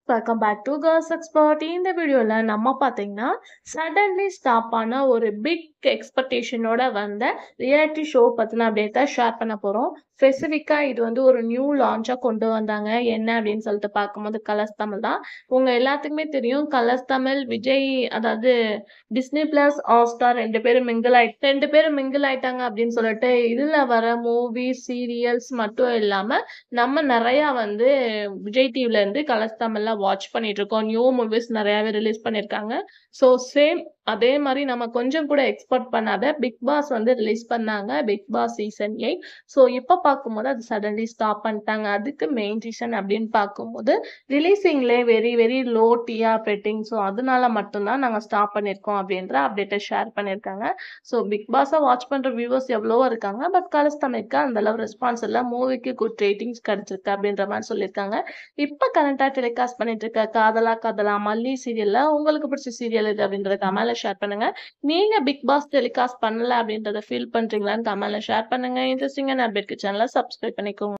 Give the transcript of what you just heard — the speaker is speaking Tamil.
Welcome back to girls expert. இந்த வீடியோல நம்ம பார்த்தீங்கன்னா சடன்லி ஸ்டாப் ஆன ஒரு பிக் எக்ஸ்பெக்டேஷனோட வந்த ரியாலிட்டி ஷோ பத்தின அப்டேட்டை ஷேர் பண்ண போறோம். ஸ்பெசிஃபிக்கா இது வந்து ஒரு நியூ லான்ச்சா கொண்டு வந்தாங்க. என்ன அப்படின்னு சொல்லிட்டு பார்க்கும்போது கலர்ஸ் தமிழ் தான். உங்க எல்லாத்துக்குமே தெரியும் கலர்ஸ் தமிழ் விஜய், அதாவது டிஸ்னி பிளஸ் ஹாட்ஸ்டார் ரெண்டு பேரும் மிங்கிள் ஆயிட்டாங்க அப்படின்னு சொல்லிட்டு இதுல வர மூவி சீரியல்ஸ் மட்டும் இல்லாம நம்ம நிறைய வந்து விஜய் டிவில இருந்து கலர்ஸ் தமிழ்ல வாட்ச் பண்ணிட்டு இருக்கோம். நியூ மூவிஸ் நிறையவே ரிலீஸ் பண்ணியிருக்காங்க. ஸோ சேம் அதே மாதிரி நம்ம கொஞ்சம் கூட எக்ஸ்பெக்ட் பண்ணாத பிக் பாஸ் வந்து ரிலீஸ் பண்ணாங்க. Bigg Boss season 8. ஸோ இப்போ பார்க்கும்போது அது சடன்லி ஸ்டாப் பண்ணிட்டாங்க. அதுக்கு மெயின் ரீசன் அப்படின்னு பார்க்கும்போது ரிலீசிங்லே very very low TR rating. So அதனால மட்டும்தான் நாங்கள் ஸ்டாப் பண்ணியிருக்கோம் அப்படின்ற அப்டேட்டை ஷேர் பண்ணியிருக்காங்க. ஸோ பிக் பாஸை வாட்ச் பண்ணுற வியூவர்ஸ் எவ்வளவோ இருக்காங்க. பட் கலர்ஸ் தமிழுக்கு அந்த அளவு ரெஸ்பான்ஸ் இல்லை. மூவிக்கு குட் ரேட்டிங்ஸ் கிடைச்சிருக்கு அப்படின்ற மாதிரி சொல்லியிருக்காங்க. இப்போ கரண்டாக டெலிகாஸ்ட் பண்ணிட்டு இருக்க காதலா காதலா மல்லி சீரியல்ல உங்களுக்கு பிடிச்ச சீரியல் இது அப்படின்றத கமெண்ட்ல ஷேர் பண்ணுங்க. நீங்க பிக் பாஸ் டெலிகாஸ்ட் பண்ணல அப்படின்றத ஃபீல் பண்றீங்களான்னு கமெண்ட்ல ஷேர் பண்ணுங்க. இன்ட்ரெஸ்டிங்கான அப்டேட்க்கு சேனலை சப்ஸ்கிரைப் பண்ணிக்கோங்க.